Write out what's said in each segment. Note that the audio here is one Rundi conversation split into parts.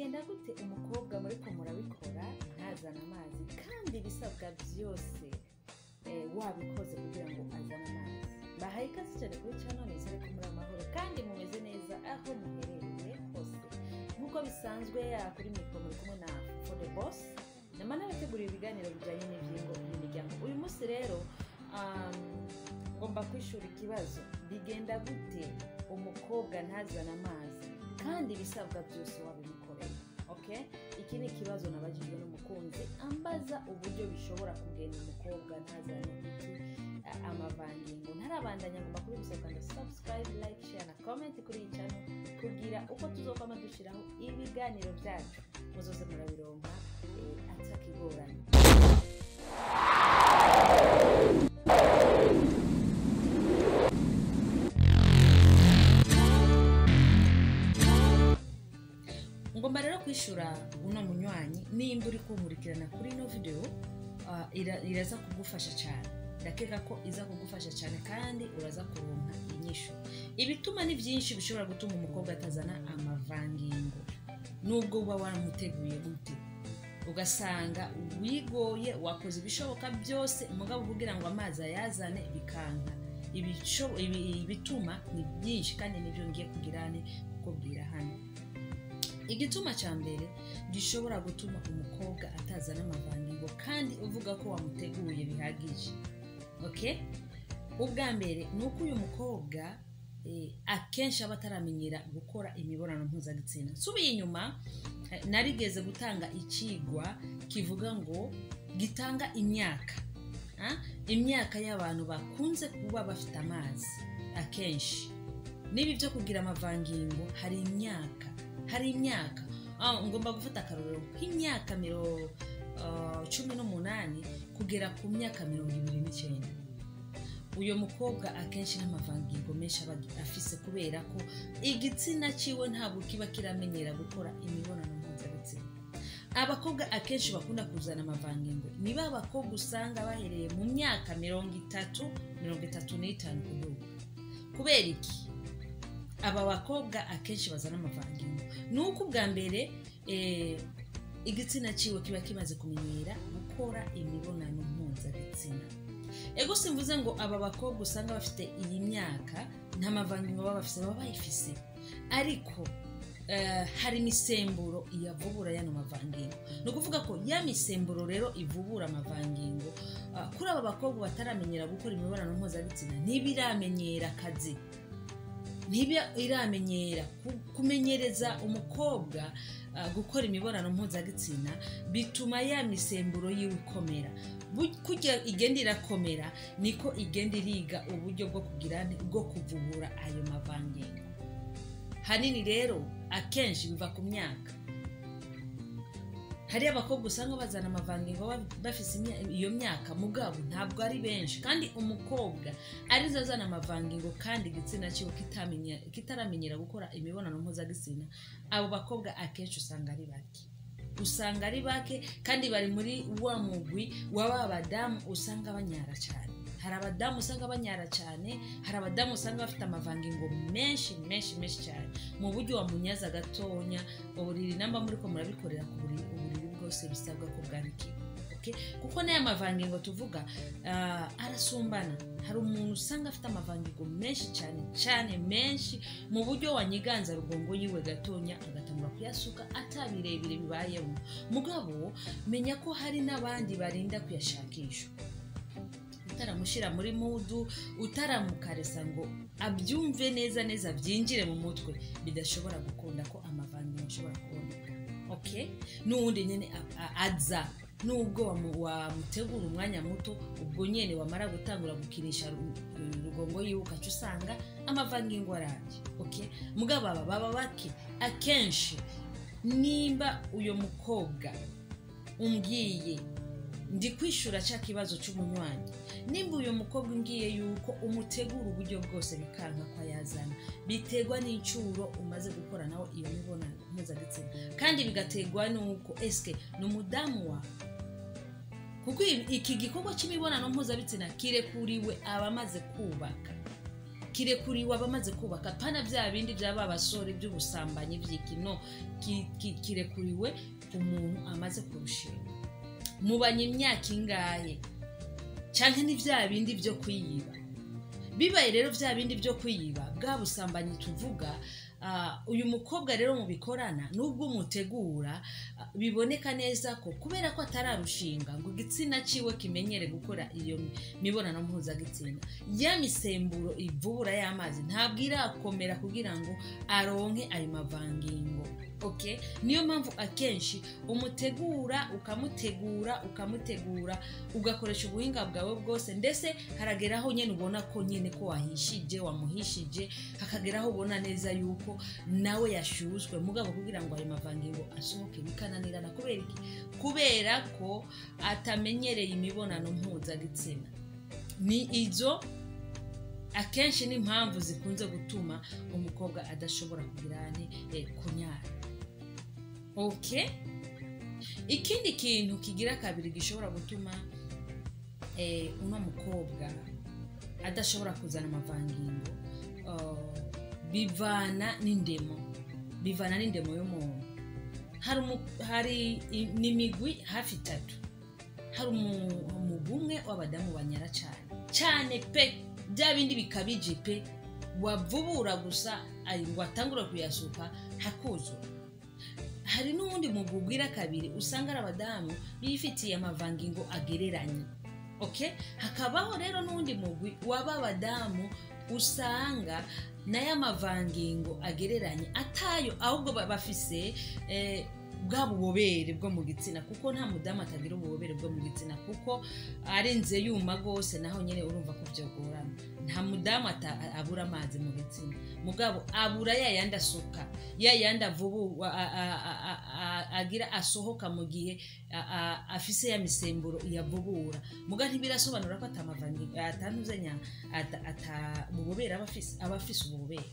bigenda gute umukobwa muri ko murabikora ntazana amazi kandi bisabwa byose wabikoze kugira ngo azane amazi? Bahaye ikaze cyane kuri channel nizere ko muri amahoro kandi mumeze neza aho muherereye hose. Nkuko bisanzwe kuri mikoro muri kumwe na For The Boss, namana bategurira ibiganiro bijyanye n'ibyingo n'imiryango. Uyu munsi rero ngomba kwishura ikibazo, bigenda gute umukobwa ntazana amazi kandi bisabwa byose wabimukoreye? Okay, iki ni ikibazo nabajijwe n'umukunzi ambaza uburyo bishobora kugenda umukobwa ntazane amavangingo. Ntarabandanya ngomba kuri gusabwa subscribe, like, share na comment kuri iyi channel kugira uko tuzokama dushiraho ibiganiro byacu muzoze murabironka atakigoranye. Ngomba rero kwishura uno munywanyi nimba uri kumurikirana kuri no video iraza kugufasha cyane. Ndakeka ko iza kugufasha cyane kandi uraza kuronka inyishu. Ibituma ni byinshi bishobora gutuma umukobwa atazana amavangingo nubwo uba waramuteguye gute, ugasanga wigoye wakoze ibishoboka byose umugabo kugira ngo amazi ayazane bikanka. Ibituma ni byinshi kandi nibyo ngiye kugirane kukubwira hano. Igituma cya mbere gishobora gutuma umukobwa atazana amavangingo kandi uvuga ko wamuteguye bihagije. Okay? Ubwa mbere nuko uyu mukobwa akenshi aba ataramenyera gukora imibonano mpuzabitsina. Subiye inyuma narigeze gutanga ikigwa kivuga ngo gitanga imyaka. Imyaka y'abantu bakunze kuba bafite amazi akenshi. Nibi byo kugira amavangingo hari imyaka. Ngomba gufata akarorero nk'imyaka 18 kugera ku myaka 29. Uyo mukobwa akenshi n'amavangingo menshi aba afise kubera ko igitsina ciwe ntabwo kiba kiramenyera gukora imibonano mpuzabitsina. Abakobwa akenshi bakunda kuzana amavangingo niba abakobwa usanga bahereye mu myaka 30-35 kuduga. Kubera iki aba bakobwa akenshi bazana amavangingo? Nuko ubwa mbere igitsina ciwe kiba kimaze kumenyera gukora imibonano mpuzabitsina. Ego simvuze ngo aba bakobwa usanga bafite iyi myaka nta mavangingo baba bafise, baba bayifise, ariko hari misemburo iyavubura yano mavangingo. No kuvuga ko ya misemburo rero ivubura amavangingo kuri aba bakobwa bataramenyera gukora imibonano mpuzabitsina ntibiramenyera akazi. Iramenyera kumenyereza umukobwa gukora imibonano mpuzabitsina bituma ya misemburo yiwe ikomera. Kujya igenda irakomera niko igenda iriga uburyo bwo bwo kuvubura ayo mavangingo. Hanini rero akenshi biva ku myaka. Hari abakobwa usanga bazana amavangingo bafise iyo myaka mugabo ntabwo ari benshi, kandi umukobwa arizo azana amavangingo kandi igitsina cyo kitaramenyera gukora imibonano mpuzabitsina. Abo bakobwa akenshi usanga ari bake kandi bari muri wa mugwi w'abadamu usanga banyara cyane. Hari abadamu usanga banyara cyane, hari abadamu usanga bafite amavangingo menshi cyane mu buryo wamunyaza gatonya uburiri namba muri ko murabikorera ku buriri bwose bisabwa ko bwanikira. Okay? Kuko n'aya mavangingo tuvuga arasumbana. Hari umuntu usanga afite amavangingo menshi cyane mu buryo wanyiganza rugongo yiwe gatonya agatangura kuyasuka atabirebire bibayeho. Mugabo menya ko hari n'abandi barinda kuyashakisha, utaramushira muri mudu, utaramukaresa ngo abyumve neza byinjire mu mutwe, bidashobora gukunda ko amavangingo ashobora kuboneka. Okay? N'uwundi nyene aza nubwo wamutegura umwanya muto, ubwo nyene wamara gutangura gukinisha rugongo yiwe ukacu usanga amavangingo araje. Okay? Mugabo baba bake akenshi. Nimba uyo mukobwa umbwiye ndi kwishura cya kibazo cy'umunywanyi, nimba uyo mukobwa ngiye yuko umutegura uburyo bwose bikanka kwa yazana, bitegwa n'incuro umaze gukora nawe iyo mibonano mpuzabitsina, kandi bigategwa nuko eske n'umudamu wa kuko iki gikorwa cy'imibonano mpuzabitsina kirekuriwe abamaze kubaka. kirekuriwe abamaze kubaka pana bya bindi byaba basore by'ubusambanyi by'ikino kirekuriwe umuntu amaze kurushinga mubanye imyaka ingahe cyangwa ni bya bindi byo kwiyiba bibaye rero bya bindi byo kwiyiba bwa busambanyi tuvuga uyu mukobwa rero mubikorana nubwo mutegura biboneka neza ko kubera ko atararushinga ngo igitsina ciwe kimenyere gukora iyo mibonano mpuzagitsina ya misemburo ivubura y'amazi ntabwo irakomera kugira ngo aronke ayo mavangingo. Okay, niyo mpamvu akenshi umutegura ukamutegura ugakoresha ubuhinga bwawe bwose ndetse harageraho nyene ubona ko nyene ko wahishije wamuhishije hakageraho ubona neza yuko nawe yashuzwe mugabo kugira ngo ayo mavangingo asohoke bikananirana kubera iki kubera ko atamenyereye imibonano mpuzagitsina. Ni izo akenshi ni impamvu zikunze gutuma umukobwa adashobora kugira kunyara. Okay, ikindi kintu kigira kabiri gishobora gutuma uno mukobwa adashobora kuzana amavangingo bivana n'indemo y'umuntu. Hari n'imigwi hafi 3. Hari umugumwe w'abadamu banyara cyane pe bya bindi bikabije pe wavubura gusa ngo atangura kuyasuka hakuzura. Hari n'undi mugugwira kabiri usanga ari abadamu bifitiye amavangingo agereranye. Okay, hakabaho rero n'undi mugwi w'abadamu usanga naye amavangingo agereranye atayo ahubwo bafise bwa bubobere bwo mu gitsina kuko nta mudamu atagira ububobere bwo mu gitsina kuko arenze yuma gose naho nyene urumva ko byogorana. Nta mudamu abura amazi mu gitsina mugabo abura yayandi asuka yayandi avubu agira asohoka mu gihe afise ya misemburo yavubura muga ntibirasobanura ko atamavangingo atanuzenya atabubobere abafise ububobere.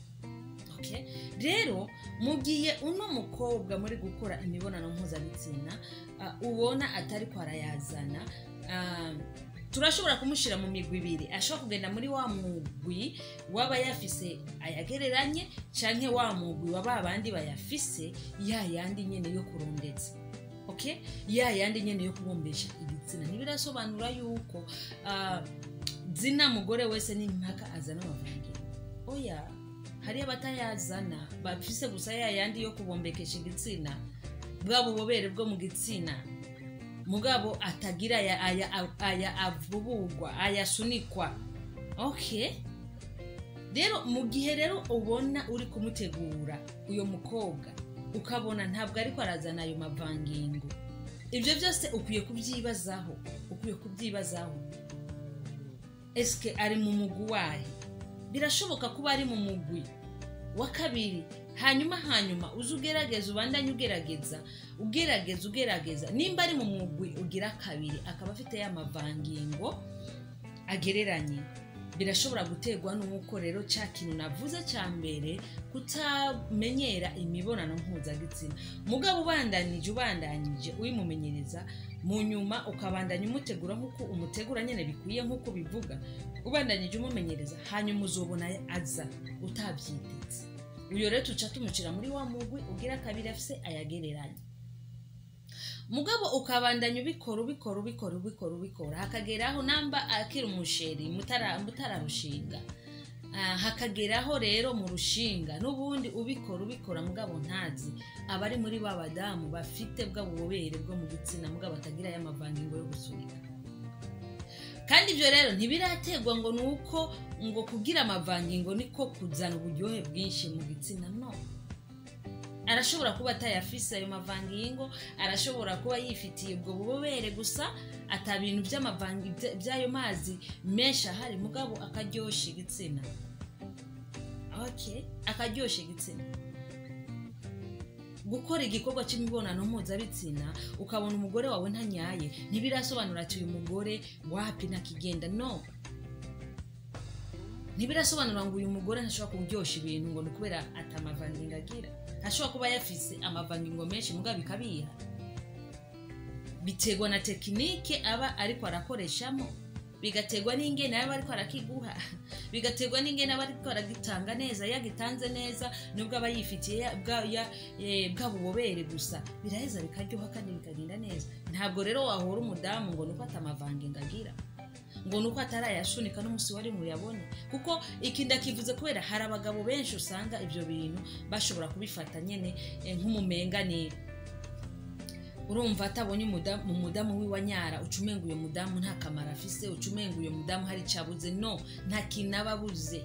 Okay, rero mugiye uno mukobwa muri gukora imibonano mpuzabitsina ubona atari ko arayazana turashobora kumushira mu migwi ibiri. Ashobora kugenda muri wa mugwi waba yafise ayagereranye canke wa mugwi waba bandi bayafise yayandi nyene yo kurondetse. Okay, yayandi nyene yo kubombesha igitsina. Ntibirasobanura yuko zina mugore wese ni mpaka azana amavangingo. Oya, hari abatayazana bafise gusa yayandi yo kubombekesha igitsina bwa bubobere bwo mu gitsina mugabo atagira aya avubugwa ayasunikwa. Okay, rero mu gihe rero ubona uri kumutegura uyo mukobwa ukabona ntabwo ariko arazana ayo mavangingo, ibyo byose ukwiye kubyibazaho eske ari mu mugwi wahe. Birashoboka kuba ari mu mugwi wa kabiri hanyuma uzugerageza ubandanye ugerageza nimba ari mu mugwi ugira kabiri akaba afite ya mavangingo agereranye. Birashobora gutegwa n'uko rero cya kintu navuze cya mbere kutamenyera imibonano mpuzagitsina mugabo ubandanyije uyimumenyereza mu nyuma ukabandanya umutegura nk'uko umutegura nyene bikwiye nk'uko bivuga ubandanyije umumenyereza hanyuma uzobona aza utabyiteze. Uyo rero tuca tumucira muri wa mugwi ugira kabiri afise ayagereranye mugabo ukabandanya ubikora hakageraho namba akira umusheri mutararushinga hakageraho rero mu rushinga n'ubundi ubikora mugabo ntazi abari muri babadamu bafite bwa bubobere bwo mu gitsina mugabo atagira ya mavangingo yo gusunika. Kandi ibyo rero ntibirategwa ngo nuko ngo kugira amavangingo niko kuzana uburyohe bwinshi mu gitsina. No, arashobora kuba atayafise ayo mavangingo, arashobora kuba yifitiye ubwo bubobere gusa atabintu by'amavangingo by'ayo mazi menshi ahari mugabo akaryosha igitsina. Okay, akaryosha igitsina. Gukora igikorwa cy'imibonano mpuzabitsina ukabona umugore wawe ntanyaye ntibirasobanura ati uyu mugore wapi nakigenda. No, ntibirasobanura ngo uyu mugore ntashobora kuryosha ibintu ngo kubera atamavangingo agira. Ashobora kuba yafise amavangingo menshi mugabo bikabiha. Bitegwa na tekinike aba ariko arakoreshamo. bigategwa n'ingene aba ariko arakiguha, bigategwa n'ingene aba ariko aragitanga neza. Yagitanze neza nubwo aba yifitiye bwa bubobere gusa, biraheza bikaryoha kandi bikagenda neza. Ntabwo rero wahora umudamu ngo nuko atamavange ngagira, ngo nuko atarayashunika n'umusi wari muyabone, kuko ikinda kivuze kubera hari abagabo benshi usanga ibyo bintu bashobora kubifata nyene nk'umumenganire. Urumva atabonye umudamu wiwanyara, ucumenga uyo mudamu nta kamara afise, ucumenga uyo mudamu hari cabuze. No, nta kinababuze.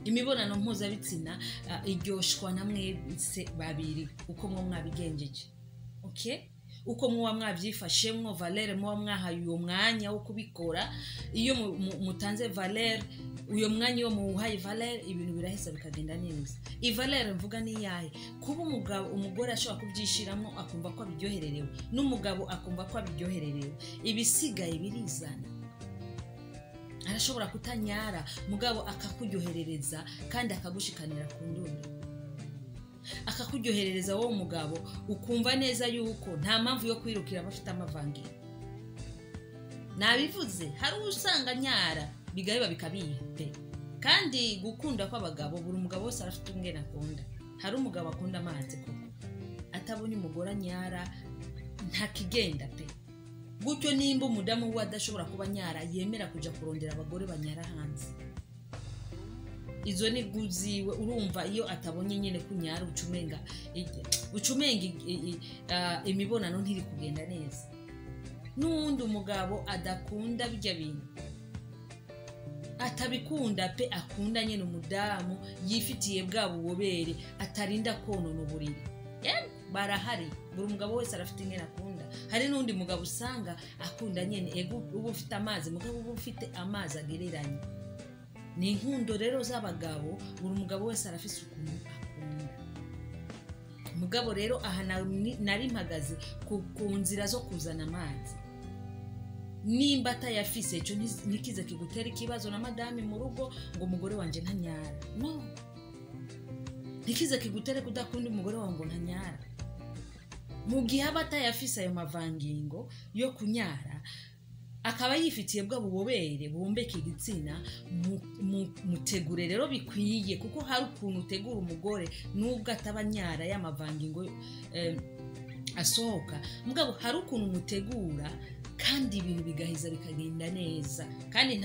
Imibonano mpuzabitsina iryoshwa na mwese babiri uko mwo mwabigenjeje. Okay? Uko muwa mwavyifashemwo, Valere muwa mwahaye uyo mwanya wo kubikora. Iyo mutanze Valere uyo mwanya yo muhaye Valere, ibintu birahisa bikagenda neza. Valere mvuga ni yahe? Kuba umugore ashobora kubyishiramwo akumva ko abiryohererewe, n'umugabo akumva ko abiryohererewe, ibisigaye birizana. Arashobora kutanyara, mugabo akakuryoherereza kandi akagushikanira ku ndundo, akakuryoherereza wowe mugabo ukumva neza yuko nta mpamvu yo kwirukira bafite amavangiro. Nabivuze hari usanga nyara bigaheba bikabihe, kandi gukunda kw'abagabo buri umugabo wose arafite umwene akunda. Hari umugabo akunda amazi koko, atabonye umugore nyara nta kigenda pe. Gutyo nimba umudamu we adashobora kuba nyara, yemera kuja kurondera abagore banyara hanze. Izo ni guziwe. Urumva iyo atabonye nyene kunyara ucumenga imibonano ntiri kugenda neza. Nundi umugabo adakunda bijya bintu, atabikunda pe, akunda nyene umudamu yifitiye bwa bubobere, atarinda konona uburiri. Barahari, buri umugabo wese arafite ingene akunda. Hari nundi mugabo usanga akunda nyene ubu ufite amazi, mugabo ubu ufite amazi agereranye. Ni inkundo rero z'abagabo, buri umugabo wese arafise ukuntu akunda. Mugabo rero aha nari mpagaze ku nzira zo kuzana amazi. Nimba atayafise cyo nikize kigutera ikibazo na madame mu rugo ngo umugore wanje ntanyara. No, nikize kigutere kudakunda umugore wangu ntanyara. Mu gihe aba atayafise ayo mavangingo yo kunyara, akaba yifitiye bwa bubobere bumbeka igitsina, mutegure rero bikwiye, kuko hari ukuntu utegura umugore nubwo atabanyara y'amavangingo asohoka, mugabo hari ukuntu mutegura kandi ibintu bigahiza bikagenda neza, kandi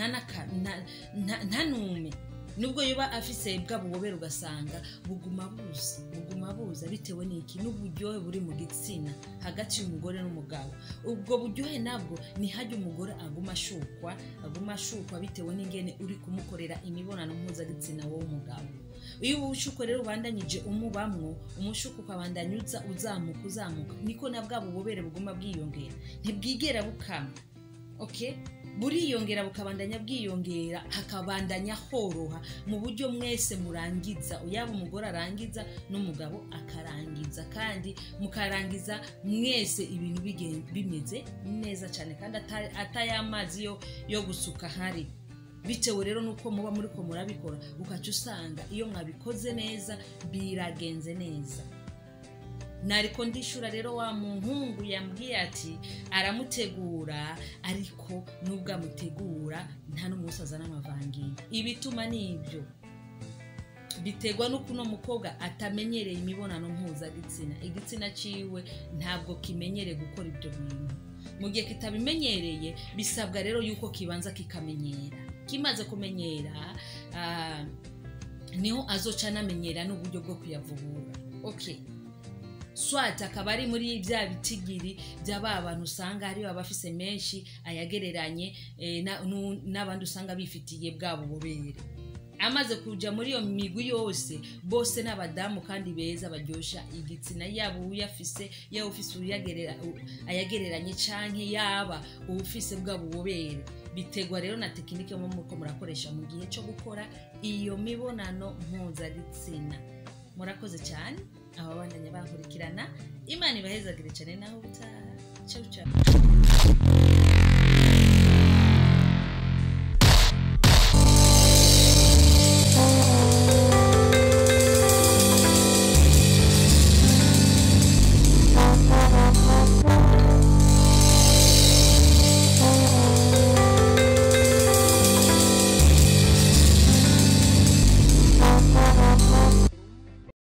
ntanume. Nubwo yoba afise bwa bubobere ugasanga buguma buza bitewe n'iki, n'uburyohe buri mu gitsina hagati y'umugore n'umugabo. Ubwo buryohe nabwo ni hajya umugore aguma ashukwa bitewe n'ingene uri kumukorera imibonano mpuzabitsina wowe umugabo. Iyo ubushuko rero ubandanyije umubamwo, umushuko ukabandanya uzamuka, niko na bwa bubobere buguma bwiyongera, ntibwigera bukama. Okay? Buriyongera bukabandanya bwiyongera, hakabandanya horoha mu buryo mwese murangiza, yaba umugore arangiza n'umugabo akarangiza, kandi mukarangiza mwese ibintu bimeze neza cyane, kandi atayamazi yo gusuka hari. Bitewe rero nuko muba muri ko murabikora, ukaca usanga iyo mwabikoze neza biragenze neza. Nariko ndishura rero wa muhungu yambwiye ati aramutegura, ariko nubwo amutegura nta n'umusaza n'amavangingo. Ibituma nibyo bitegwa nuko no mukobwa atamenyereye imibonano mpuzabitsina. Igitsina ciwe ntabwo kimenyereye gukora ibyo bintu. Mu gihe kitabimenyereye, bisabwa rero yuko kibanza kikamenyera. Kimaze kumenyera, niho azoca namenyera n'uburyo bwo kuyavubura. Okay. Swata akaba ari muri bya bitigiri by'abantu usanga ari abafise menshi ayagereranye n'abandi usanga bifitiye bwa bubobere. Amaze kuja muri iyo migwi yose, bose n'abadamu kandi beza baryosha igitsina, yaba uyafise yaba ufise ayagereranye canke yaba ufise bwa bubobere. Bitegwa rero na tekinike muko murakoresha mu gihe cyo gukora iyo mibonano mpuzabitsina. Murakoze cyane ababandanya bankurikirana. Imana ibahezagire cyane naho butaha. Ciao ciao.